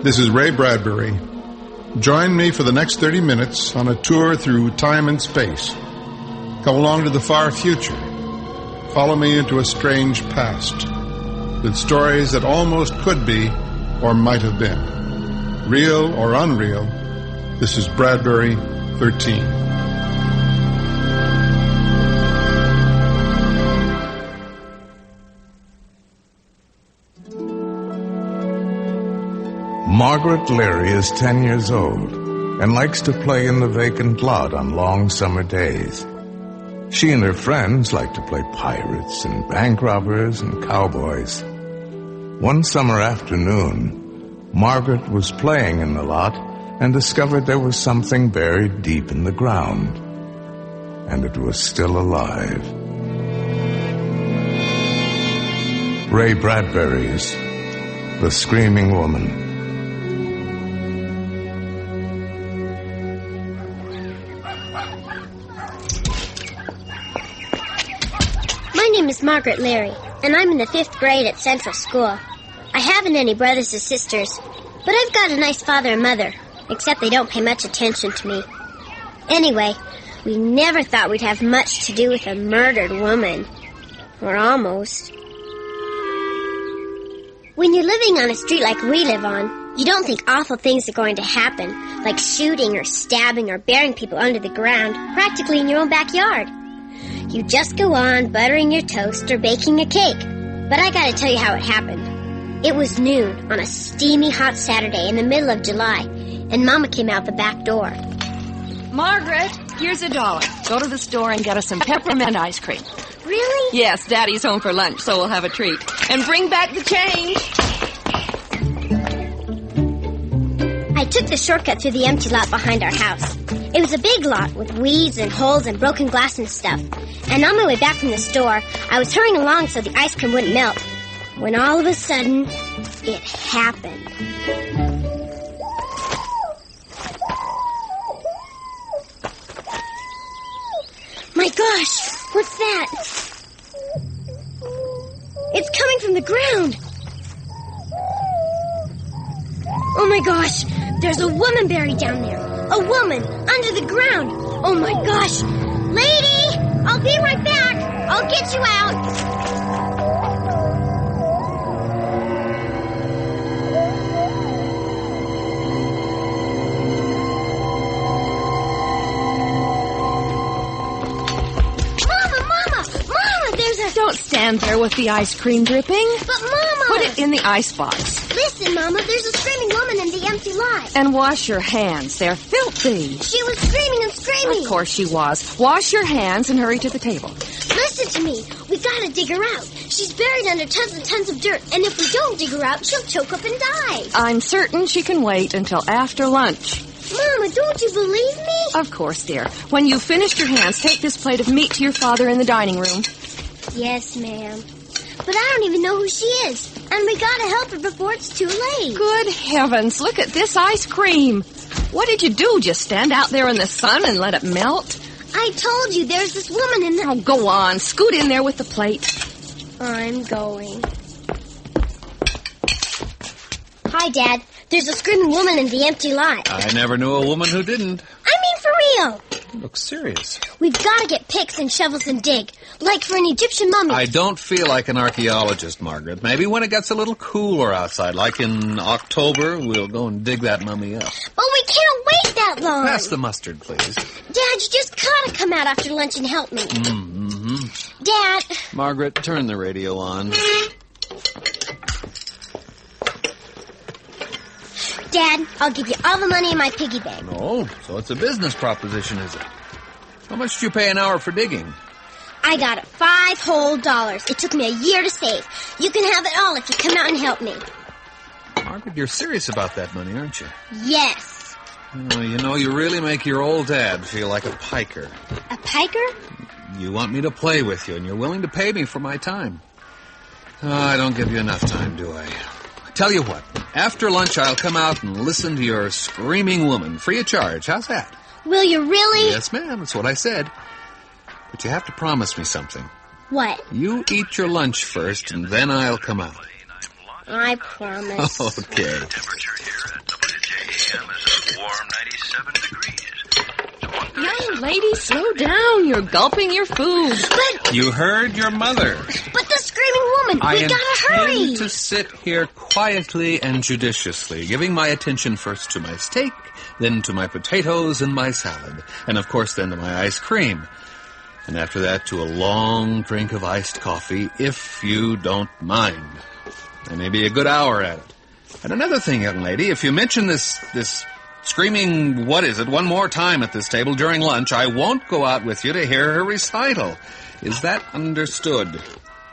This is Ray Bradbury. Join me for the next 30 minutes on a tour through time and space. Come along to the far future. Follow me into a strange past with stories that almost could be or might have been. Real or unreal, this is Bradbury 13. Margaret Leary is 10 years old and likes to play in the vacant lot on long summer days. She and her friends like to play pirates and bank robbers and cowboys. One summer afternoon, Margaret was playing in the lot and discovered there was something buried deep in the ground, and it was still alive. Ray Bradbury's The Screaming Woman. My name is Margaret Leary, and I'm in the 5th grade at Central School. I haven't any brothers or sisters, but I've got a nice father and mother, except they don't pay much attention to me. Anyway, we never thought we'd have much to do with a murdered woman. Or almost. When you're living on a street like we live on, you don't think awful things are going to happen, like shooting or stabbing or burying people under the ground, practically in your own backyard. You just go on buttering your toast or baking a cake. But I gotta tell you how it happened. It was noon on a steamy hot Saturday in the middle of July, and Mama came out the back door. Margaret, here's $1. Go to the store and get us some peppermint ice cream. Really? Yes, Daddy's home for lunch, so we'll have a treat. And bring back the change. I took the shortcut through the empty lot behind our house. It was a big lot with weeds and holes and broken glass and stuff. And on my way back from the store, I was hurrying along so the ice cream wouldn't melt. When all of a sudden, it happened. My gosh, what's that? It's coming from the ground. Oh my gosh, there's a woman buried down there. A woman under the ground. Oh my gosh. Lady, I'll be right back. I'll get you out. Don't stand there with the ice cream dripping. But, Mama! Put it in the icebox. Listen, Mama, there's a screaming woman in the empty lot. And wash your hands. They're filthy. She was screaming and screaming. Of course she was. Wash your hands and hurry to the table. Listen to me. We gotta dig her out. She's buried under tons and tons of dirt, and if we don't dig her out, she'll choke up and die. I'm certain she can wait until after lunch. Mama, don't you believe me? Of course, dear. When you've finished your hands, take this plate of meat to your father in the dining room. Yes, ma'am. But I don't even know who she is. And we gotta help her before it's too late. Good heavens, look at this ice cream. What did you do? Just stand out there in the sun and let it melt? I told you, there's this woman in there. Oh, go on. Scoot in there with the plate. I'm going. Hi, Dad. There's a screaming woman in the empty lot. I never knew a woman who didn't. I mean, for real. Looks serious. We've got to get picks and shovels and dig, like for an Egyptian mummy. I don't feel like an archaeologist, Margaret. Maybe when it gets a little cooler outside, like in October, we'll go and dig that mummy up. But we can't wait that long. Pass the mustard, please. Dad, you just gotta come out after lunch and help me. Mm-hmm. Dad. Margaret, turn the radio on. Dad, I'll give you all the money in my piggy bank. Oh, so it's a business proposition, is it? How much do you pay an hour for digging? I got $5 whole. It took me a year to save. You can have it all if you come out and help me. Margaret, you're serious about that money, aren't you? Yes. Well, you know, you really make your old dad feel like a piker. A piker? You want me to play with you, and you're willing to pay me for my time. Oh, I don't give you enough time, do I? Tell you what, after lunch I'll come out and listen to your screaming woman, free of charge. How's that? Will you really? Yes, ma'am, that's what I said. But you have to promise me something. What? You eat your lunch first, and then I'll come out. I promise. Okay. Temperature here at WJAM is a warm 97 degrees. Young lady, slow down. You're gulping your food. But You heard your mother. the screaming woman, I we gotta hurry. intend to sit here quietly and judiciously, giving my attention first to my steak, then to my potatoes and my salad, and of course then to my ice cream. And after that to a long drink of iced coffee, if you don't mind. And maybe a good hour at it. And another thing, young lady, if you mention this screaming, what is it, one more time at this table during lunch, I won't go out with you to hear her recital. Is that understood?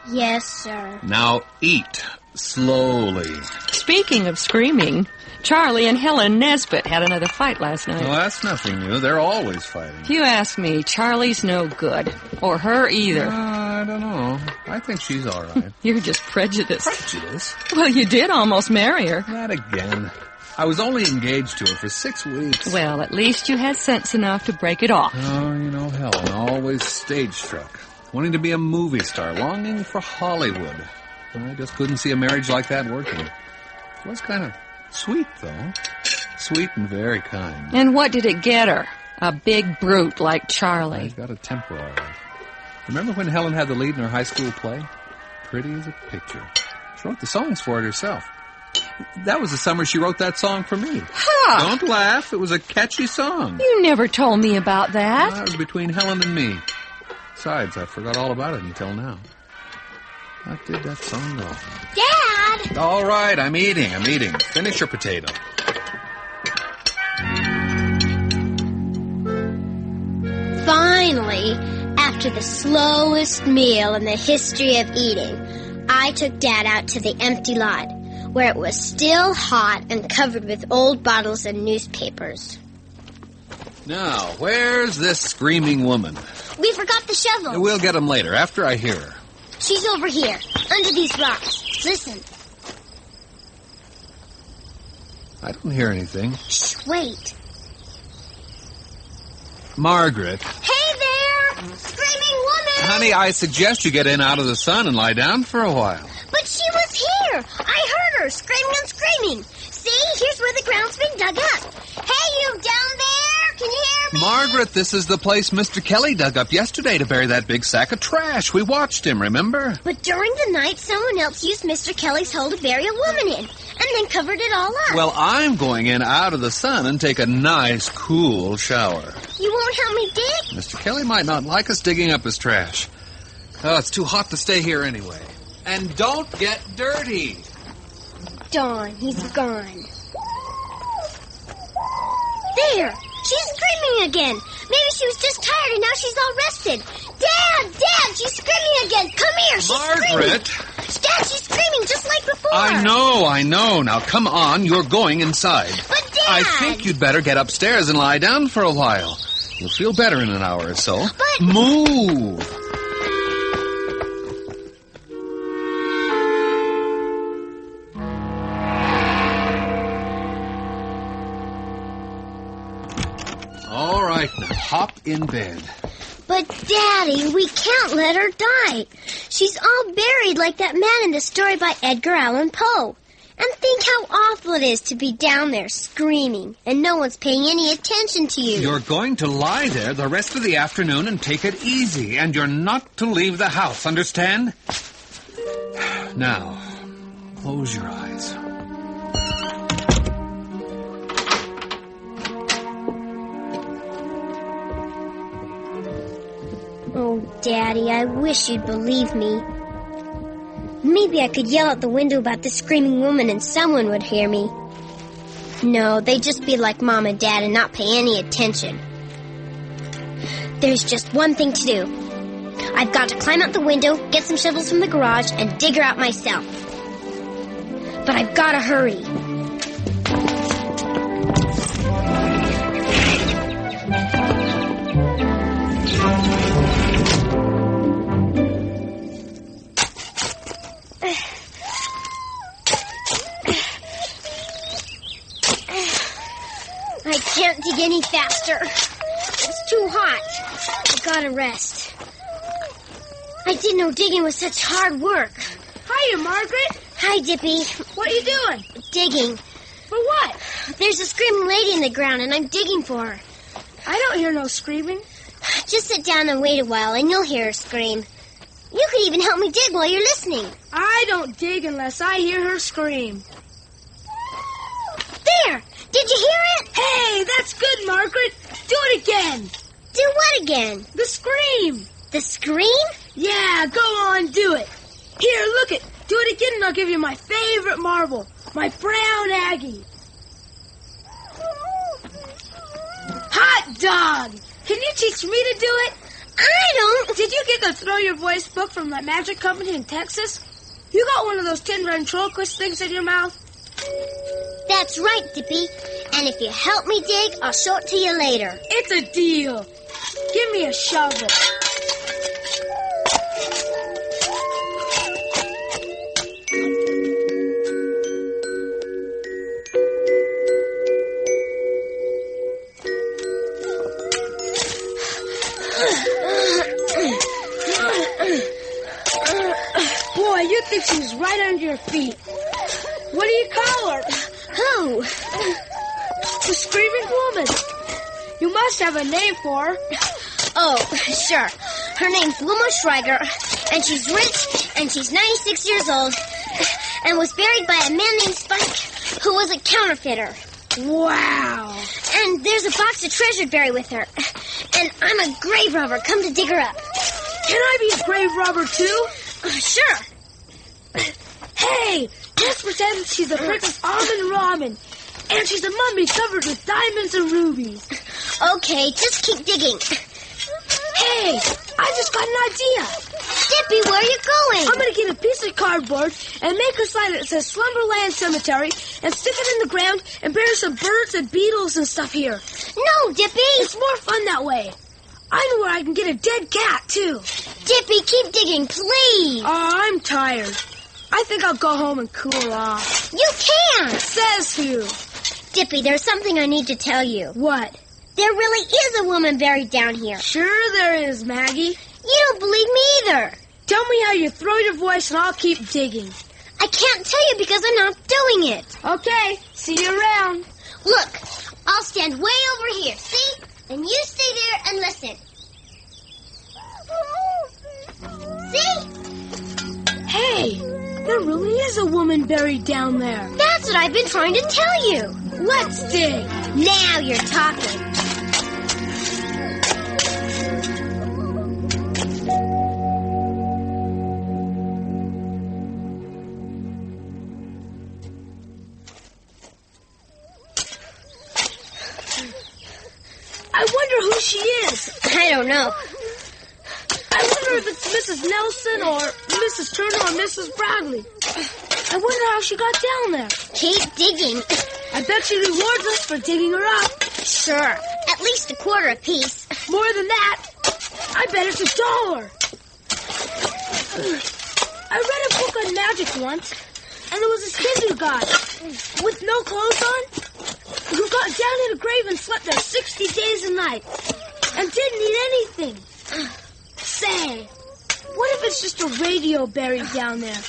Yes, sir. Now eat slowly. Speaking of screaming, Charlie and Helen Nesbitt had another fight last night. Well, that's nothing new. They're always fighting. If you ask me, Charlie's no good. Or her either. I don't know. I think she's all right. You're just prejudiced. Prejudice? Well, you did almost marry her. Not again. I was only engaged to her for 6 weeks. Well, at least you had sense enough to break it off. Oh, you know, Helen, always stage-struck. Wanting to be a movie star, longing for Hollywood. I just couldn't see a marriage like that working. It was kind of sweet, though. Sweet and very kind. And what did it get her? A big brute like Charlie. I've got a temper, all right. Remember when Helen had the lead in her high school play? Pretty as a picture. She wrote the songs for it herself. That was the summer she wrote that song for me. Ha! Don't laugh. It was a catchy song. You never told me about that. That was between Helen and me. Besides, I forgot all about it until now. What did that song go? Dad! All right, I'm eating. Finish your potato. Finally, after the slowest meal in the history of eating, I took Dad out to the empty lot, where it was still hot and covered with old bottles and newspapers. Now, where's this screaming woman? We forgot the shovel. We'll get him later, after I hear her. She's over here, under these rocks. Listen. I don't hear anything. Shh, wait. Margaret. Hey there! Screaming woman! Honey, I suggest you get in out of the sun and lie down for a while. But she was here! I heard her screaming and screaming. See, here's where the ground's been dug up. Hey, you down there! Can you hear me? Margaret, this is the place Mr. Kelly dug up yesterday to bury that big sack of trash. We watched him, remember? But during the night, someone else used Mr. Kelly's hole to bury a woman in, and then covered it all up. Well, I'm going in out of the sun and take a nice, cool shower. You won't help me dig? Mr. Kelly might not like us digging up his trash. Oh, it's too hot to stay here anyway. And don't get dirty. Dawn, he's gone. There! She's screaming again. Maybe she was just tired and now she's all rested. Dad, she's screaming again. Come here, she's Margaret! screaming. Dad, she's screaming just like before. I know. Now, come on. You're going inside. But, Dad! I think you'd better get upstairs and lie down for a while. You'll feel better in an hour or so. But... Move! All right, now hop in bed. But, Daddy, we can't let her die. She's all buried like that man in the story by Edgar Allan Poe. And think how awful it is to be down there screaming, and no one's paying any attention to you. You're going to lie there the rest of the afternoon and take it easy, and you're not to leave the house, understand? Now, close your eyes. Oh, Daddy, I wish you'd believe me. Maybe I could yell out the window about the screaming woman and someone would hear me. No, they'd just be like Mom and Dad and not pay any attention. There's just one thing to do. I've got to climb out the window, get some shovels from the garage, and dig her out myself. But I've got to hurry. I can't dig any faster. It's too hot. I gotta rest. I didn't know digging was such hard work. Hiya, Margaret. Hi, Hi, Dippy. What are you doing? Digging. For what? There's a screaming lady in the ground, and I'm digging for her. I don't hear no screaming. Just sit down and wait a while, and you'll hear her scream. You could even help me dig while you're listening. I don't dig unless I hear her scream. There! Did you hear it? Hey, that's good, Margaret. Do it again. Do what again? The scream. The scream? Yeah, go on, do it. Here, look it. Do it again and I'll give you my favorite marble, my brown Aggie. Hot dog! Can you teach me to do it? I don't. Did you get the Throw Your Voice book from that magic company in Texas? You got one of those tin ventriloquist things in your mouth? That's right, Dippy. And if you help me dig, I'll show it to you later. It's a deal. Give me a shovel. Boy, you think she's right under your feet. What do you call her? Who? The Screaming Woman. You must have a name for her. Oh, sure. Her name's Wilma Schreiger, and she's rich, and she's 96 years old, and was buried by a man named Spike, who was a counterfeiter. Wow. And there's a box of treasure buried with her. And I'm a grave robber come to dig her up. Can I be a grave robber, too? Sure. Hey, let's pretend she's a Princess Almond Ramen, and she's a mummy covered with diamonds and rubies. Okay, just keep digging. Hey, I just got an idea. Dippy, where are you going? I'm going to get a piece of cardboard and make a sign that says Slumberland Cemetery and stick it in the ground and bury some birds and beetles and stuff here. No, Dippy. It's more fun that way. I know where I can get a dead cat, too. Dippy, keep digging, please. Oh, I'm tired. I think I'll go home and cool off. You can't. Says who? Dippy, there's something I need to tell you. What? There really is a woman buried down here. Sure there is, Maggie. You don't believe me either. Tell me how you throw your voice and I'll keep digging. I can't tell you because I'm not doing it. Okay, see you around. Look, I'll stand way over here, see? And you stay there and listen. See? Hey, there really is a woman buried down there. That's what I've been trying to tell you. Let's dig. Now you're talking. I wonder who she is. I don't know. I wonder if it's Mrs. Nelson or Mrs. Turner or Mrs. Bradley. I wonder how she got down there. Keep digging. I bet she rewards us for digging her up. Sure. At least a quarter apiece. More than that. I bet it's $1. I read a book on magic once, and there was this Hindu guy with no clothes on who got down in a grave and slept there 60 days and nights and didn't eat anything. Say, what if it's just a radio buried down there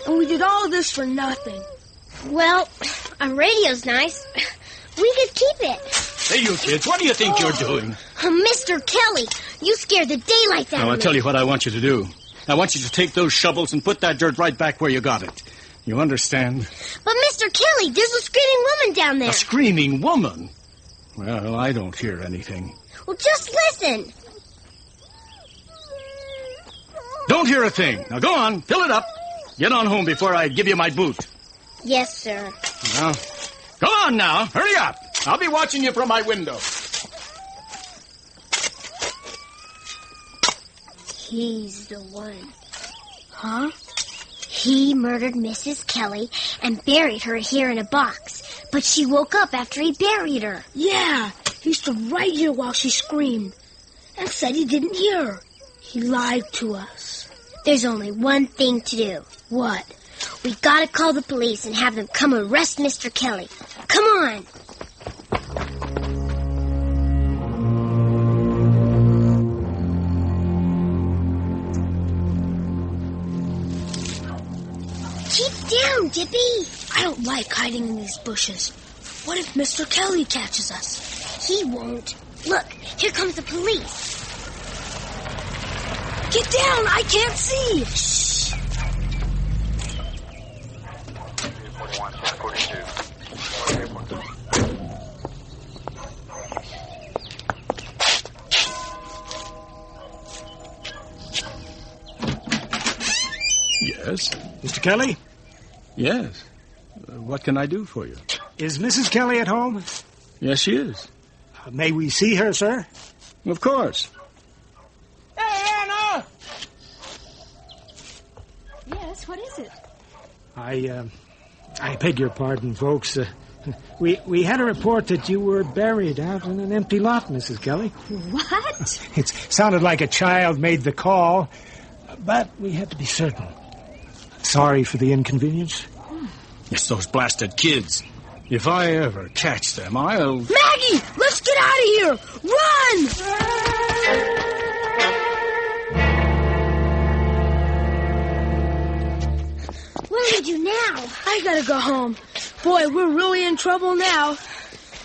and we did all this for nothing? Well, a radio's nice. We could keep it. Hey, you kids, what do you think you're doing? Mr. Kelly, you scared the daylights out of me. Now, I'll tell you what I want you to do. I want you to take those shovels and put that dirt right back where you got it. You understand? But, Mr. Kelly, there's a screaming woman down there. A screaming woman? Well, I don't hear anything. Well, just listen. Don't hear a thing. Now, go on, fill it up. Get on home before I give you my boot. Yes, sir. Now, go on now. Hurry up. I'll be watching you from my window. He's the one. Huh? He murdered Mrs. Kelly and buried her here in a box. But she woke up after he buried her. Yeah, he stood right here while she screamed and said he didn't hear her. He lied to us. There's only one thing to do. What? We gotta call the police and have them come arrest Mr. Kelly. Come on. Keep down, down, Dippy. I don't like hiding in these bushes. What if Mr. Kelly catches us? He won't. Look, here comes the police. Get down! I can't see! Shh. Yes? Mr. Kelly? Yes. What can I do for you? Is Mrs. Kelly at home? Yes, she is. May we see her, sir? Of course. Hey, Anna! Yes, what is it? I beg your pardon, folks. We had a report that you were buried out in an empty lot, Mrs. Kelly. What? It sounded like a child made the call, but we had to be certain. Sorry for the inconvenience. It's those blasted kids. If I ever catch them, I'll... Maggie! Let's get out of here! Run! What do we do now? I gotta go home. Boy, we're really in trouble now.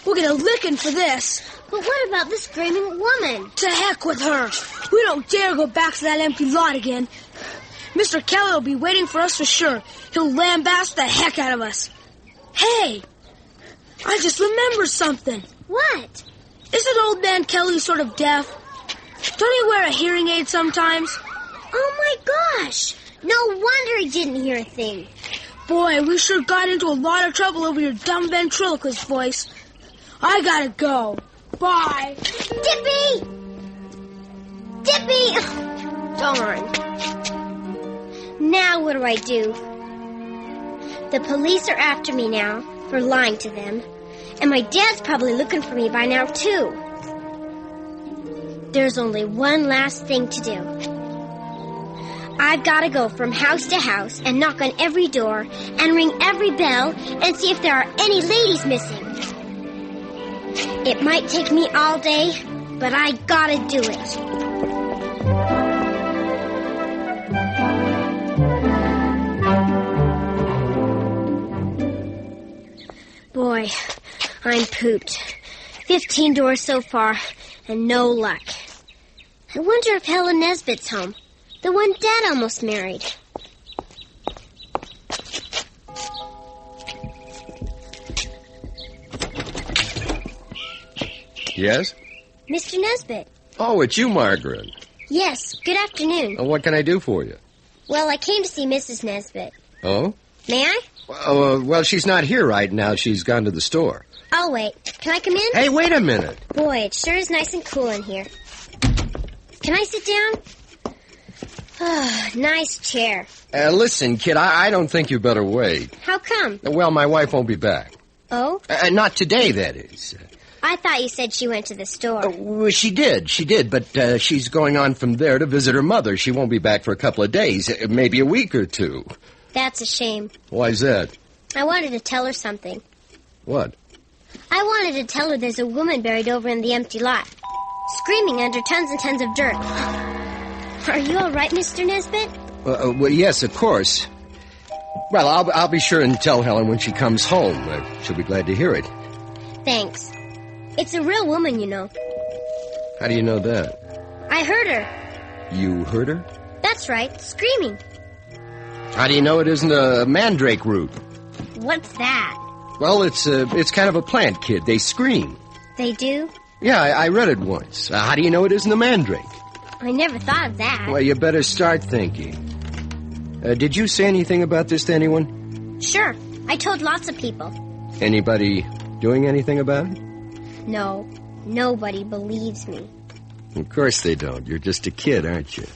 We'll get a licking for this. But what about the screaming woman? To heck with her. We don't dare go back to that empty lot again. Mr. Kelly will be waiting for us for sure. He'll lambaste the heck out of us. Hey! I just remembered something. What? Isn't old man Kelly sort of deaf? Don't he wear a hearing aid sometimes? Oh my gosh! No wonder he didn't hear a thing. Boy, we sure got into a lot of trouble over your dumb ventriloquist voice. I gotta go. Bye. Dippy! Dippy! Darn. Now what do I do? The police are after me now for lying to them. And my dad's probably looking for me by now, too. There's only one last thing to do. I've got to go from house to house and knock on every door and ring every bell and see if there are any ladies missing. It might take me all day, but I gotta do it. Boy, I'm pooped. 15 doors so far, and no luck. I wonder if Helen Nesbitt's home, the one Dad almost married. Yes? Mr. Nesbitt. Oh, it's you, Margaret. Yes, good afternoon. What can I do for you? Well, I came to see Mrs. Nesbitt. Oh? May I? Well, she's not here right now. She's gone to the store. I'll wait. Can I come in? Hey, wait a minute. Boy, it sure is nice and cool in here. Can I sit down? Oh, nice chair. Listen, kid, I don't think you better wait. How come? Well, my wife won't be back. Oh? Not today, that is. I thought you said she went to the store. Well, she did, but she's going on from there to visit her mother. She won't be back for a couple of days, maybe a week or two. That's a shame. Why's that? I wanted to tell her something. What? I wanted to tell her there's a woman buried over in the empty lot, screaming under tons and tons of dirt. Are you all right, Mr. Nesbitt? Well, yes, of course. Well, I'll be sure and tell Helen when she comes home. She'll be glad to hear it. Thanks. It's a real woman, you know. How do you know that? I heard her. You heard her? That's right, screaming. How do you know it isn't a mandrake root? What's that? Well, it's kind of a plant, kid. They scream. They do? Yeah, I read it once. How do you know it isn't a mandrake? I never thought of that. Well, you better start thinking. Did you say anything about this to anyone? Sure. I told lots of people. Anybody doing anything about it? No. Nobody believes me. Of course they don't. You're just a kid, aren't you?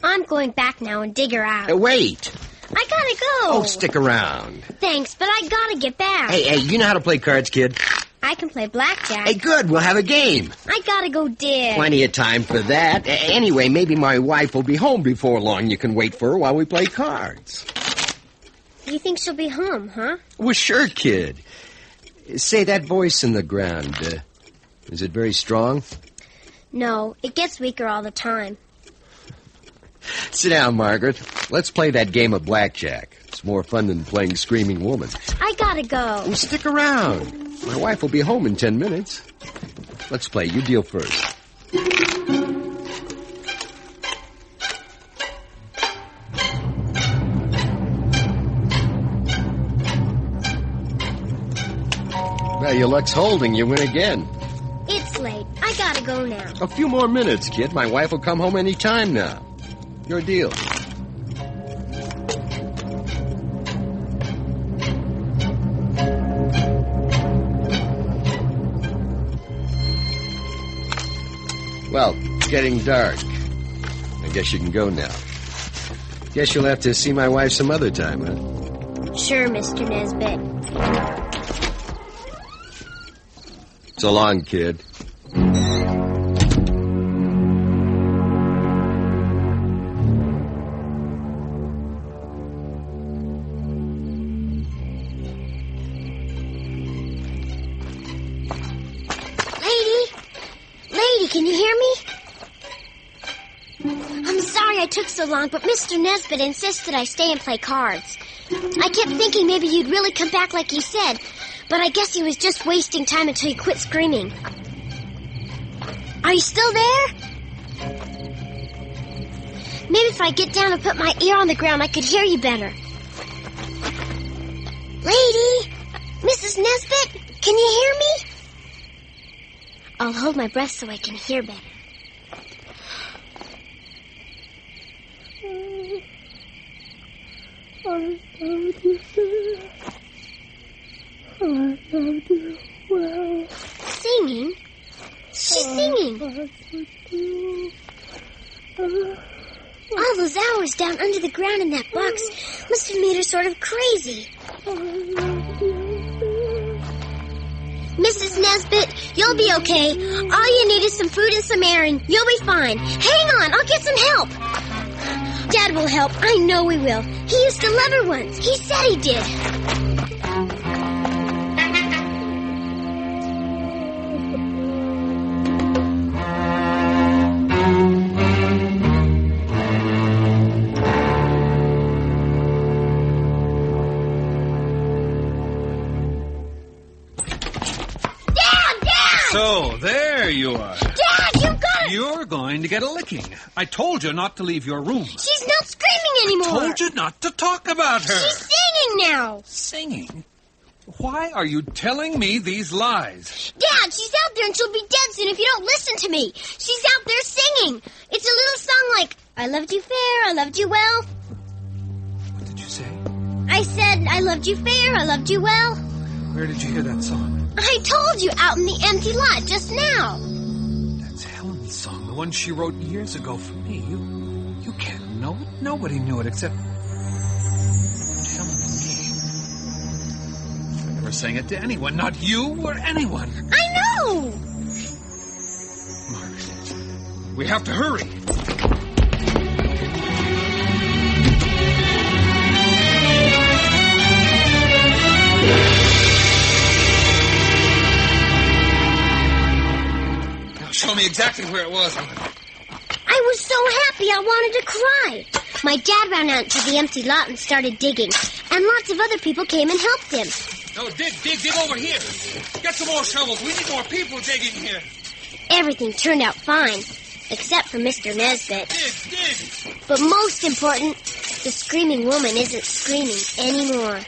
I'm going back now and dig her out. Wait. I gotta go. Oh, stick around. Thanks, but I gotta get back. Hey, you know how to play cards, kid? I can play blackjack. Hey, good. We'll have a game. I gotta go dig. Plenty of time for that. Anyway, maybe my wife will be home before long. You can wait for her while we play cards. You think she'll be home, huh? Well, sure, kid. Say, that voice in the ground, is it very strong? No, it gets weaker all the time. Sit down, Margaret. Let's play that game of blackjack. It's It's more fun than playing Screaming Woman. I gotta go. Oh, stick around. My wife will be home in 10 minutes. Let's play. You deal first. Well, your luck's holding. You win again. It's late. I gotta go now. A few more minutes, kid. My wife will come home any time now. Your deal. Well, it's getting dark. I guess you can go now. Guess you'll have to see my wife some other time, huh? Sure, Mr. Nesbit. So long, kid. Lady, can you hear me? I'm sorry I took so long, but Mr. Nesbit insisted I stay and play cards. I kept thinking maybe you'd really come back like you said, but I guess he was just wasting time until you quit screaming. Are you still there? Maybe if I get down and put my ear on the ground, I could hear you better. Lady! Mrs. Nesbit, can you hear me? I'll hold my breath so I can hear better. I loved you, sir. I loved you well. Singing? She's singing. All those hours down under the ground in that box must have made her sort of crazy. Mrs. Nesbit, you'll be okay. All you need is some food and some air, and you'll be fine. Hang on, I'll get some help. Dad will help. I know he will. He used to love her once. He said he did. So, there you are. Dad, you got it! You're going to get a licking. I told you not to leave your room. She's not screaming anymore. Told you not to talk about her. She's singing now. Singing? Why are you telling me these lies? Dad, she's out there and she'll be dead soon if you don't listen to me. She's out there singing. It's a little song like, I loved you fair, I loved you well. What did you say? I said, I loved you fair, I loved you well. Where did you hear that song? I told you, out in the empty lot just now. That's Helen's song, the one she wrote years ago for me. You can't know it. Nobody knew it except Helen and me. I never sang it to anyone, not you or anyone. I know! Margaret, we have to hurry. Show me exactly where it was. I was so happy I wanted to cry. My dad ran out to the empty lot and started digging, and lots of other people came and helped him. No, dig over here. Get some more shovels. We need more people digging here. Everything turned out fine, except for Mr. Nesbit. Dig. But most important, the screaming woman isn't screaming anymore.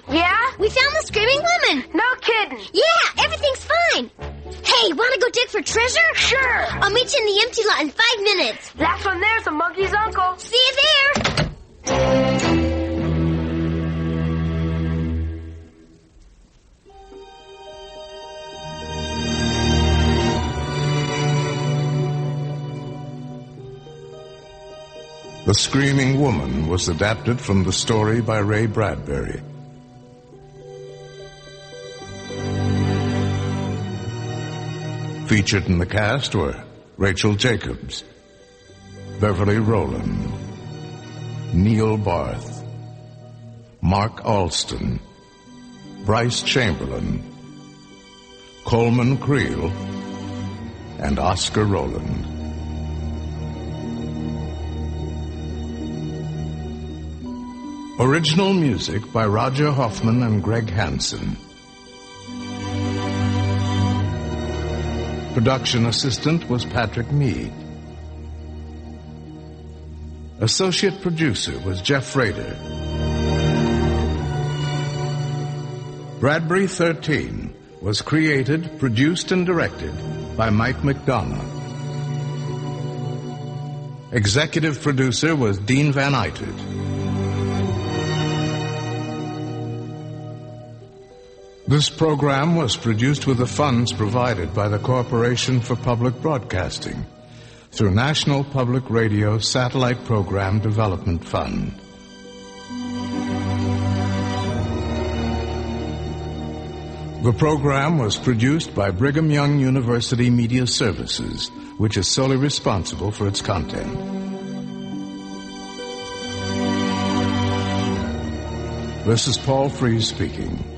Yeah? We found the screaming woman. No kidding. Yeah, everything's fine. Hey, want to go dig for treasure? Sure. I'll meet you in the empty lot in 5 minutes. That's when there's a monkey's uncle. See you there. The Screaming Woman was adapted from the story by Ray Bradbury. Featured in the cast were Rachel Jacobs, Beverly Rowland, Neil Barth, Mark Alston, Bryce Chamberlain, Coleman Creel, and Oscar Rowland. Original music by Roger Hoffman and Greg Hansen. Production assistant was Patrick Mead. Associate producer was Jeff Rader. Bradbury 13 was created, produced, and directed by Mike McDonough. Executive producer was Dean Van Eitert. This program was produced with the funds provided by the Corporation for Public Broadcasting through National Public Radio Satellite Program Development Fund. The program was produced by Brigham Young University Media Services, which is solely responsible for its content. This is Paul Frees speaking.